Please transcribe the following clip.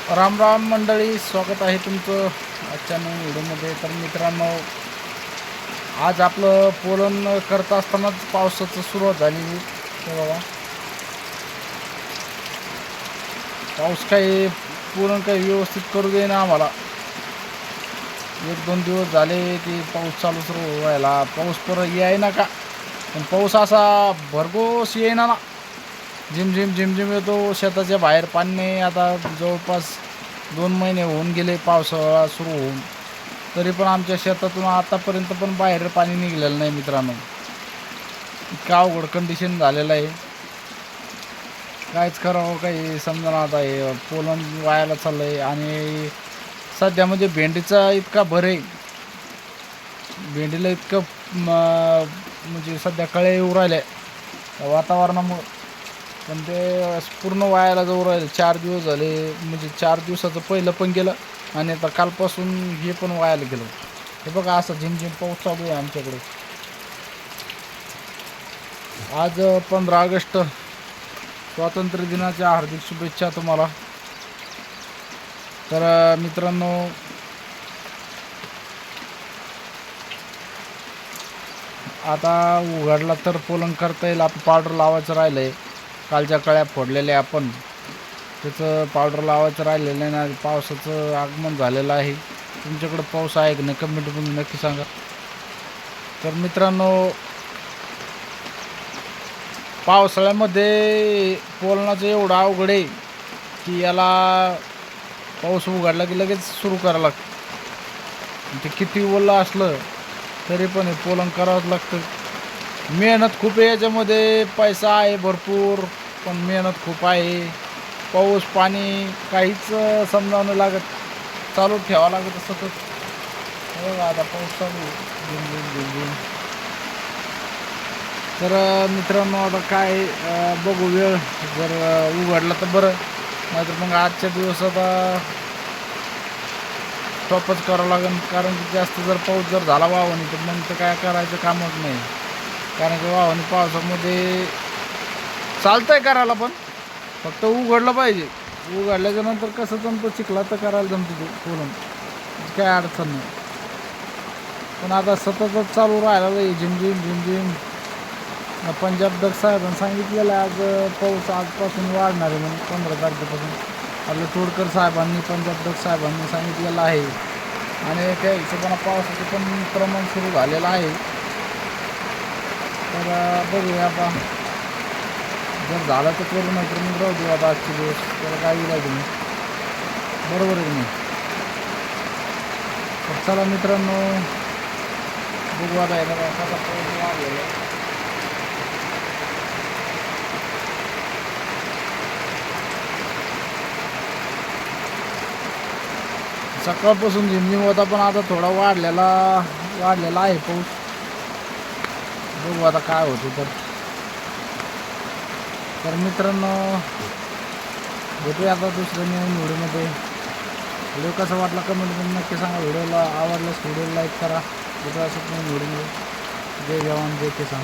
राम राम मंडळी, स्वागत आहे तुमचं आजच्या नवीन व्हिडिओमध्ये. तर मित्रांनो, आज आपलं पोलन करत असतानाच पावसाचं सुरुवात झाली. ते बघा, पाऊस काही पोलन काही व्यवस्थित करू दे ना आम्हाला. 1-2 दिवस झाले की पाऊस चालू सुरू व्हायला. पाऊस परत याय ना का, पण पाऊस असा भरघोस येईना ना. झिमझिम झिमझिम येतो. शेताच्या बाहेर पाणी नाही. आता जवळपास 2 महिने होऊन गेले पावसाळा सुरू होऊन, तरी पण आमच्या शेतातून आतापर्यंत पण बाहेर पाणी निघालेलं नाही मित्रांनो. इतकं अवघड कंडिशन झालेलं आहे, काहीच करावं काही समजा. आता हे पोलन वायाला चाललं आहे. आणि सध्या म्हणजे भेंडीचा इतका भर आहे, भेंडीला इतकं म्हणजे सध्या कळ्या येऊ राहिल्या वातावरणामुळं. पण ते पूर्ण वायाला जाऊ राहिले. 4 दिवस झाले, म्हणजे 4 दिवसाचं पहिलं पण गेलं आणि आता कालपासून हे पण वायाला गेलं. हे बघा, असं झिमझिम पाऊस चालू आहे आमच्याकडे. आज 15 ऑगस्ट, स्वातंत्र्य दिनाच्या हार्दिक शुभेच्छा तुम्हाला. तर मित्रांनो, आता उघडला तर पोलन करता येईल. आपण पावडर लावायचं राहिलं आहे. कालच्या कळ्या फोडलेल्या आपण, त्याचं पावडर लावायचं राहिलेलं आहे ना. पावसाचं आगमन झालेलं आहे. तुमच्याकडं पाऊस आहे की नाही कमेंटमध्ये नक्की सांगा. तर मित्रांनो, पावसाळ्यामध्ये पोलनाचं एवढं अवघड आहे की याला पाऊस उघडला की लगेच सुरू करावं लागतं. ते किती ओलं असलं तरी पण हे पोलन करावंच लागतं. मेहनत खूप आहे याच्यामध्ये. पैसा आहे भरपूर, पण मेहनत खूप आहे. पाऊस पाणी काहीच समजावं नाही लागत, चालू ठेवावं लागत सतत. आता पाऊस चालू झिमझिम. तर मित्रांनो, आता काय बघू, वेळ जर उघडला तर बरं, नाहीतर मग आजच्या दिवस आता स्टॉपच करावं लागेल. कारण की जास्त जर पाऊस जर झाला वाहवानी, तर मग तर काय करायचं कामच नाही. कारण की वाहवानी पावसामध्ये चालतंय करायला, पण फक्त उघडलं पाहिजे. उघडल्याच्या नंतर कसं जमतं, चिखला तर करायला जमतं ते पोलन, काय अडचण नाही. पण आता सततच चालू राहिला झिमझिम झिमझिम. पंजाब दग साहेबांनी सांगितलेलं आहे आज पाऊस आजपासून वाढणार आहे म्हणून, 15 तारखेपासून. आपल्या तोडकर साहेबांनी, पंजाब दग साहेबांनी सांगितलेलं आहे. आणि त्या हिशोबानं पावसाचं पण प्रमाण सुरू झालेलं आहे. तर बघूया आता, जर झालं तर करू, नाही तर मग राहू देऊ आता आजचे दिवस. त्याला काय इलाज नाही, बरोबर आहे की नाही. तर चला मित्रांनो, बघू आता याला कसा पाऊस वाढलेला आहे. सकाळपासून झिमझिम होता, पण आता थोडा वाढलेला आहे पाऊस. बघू आता काय होतं. तर मित्रांनो, भेटूया आता दुसऱ्या नवीन व्हिडिओमध्ये. व्हिडिओ कसा वाटला कमेंटमध्ये नक्की सांगा. व्हिडिओला आवडल्यास व्हिडिओला लाईक करा. भेटूया असं नवीन व्हिडिओमध्ये. जय जवान जय किसान.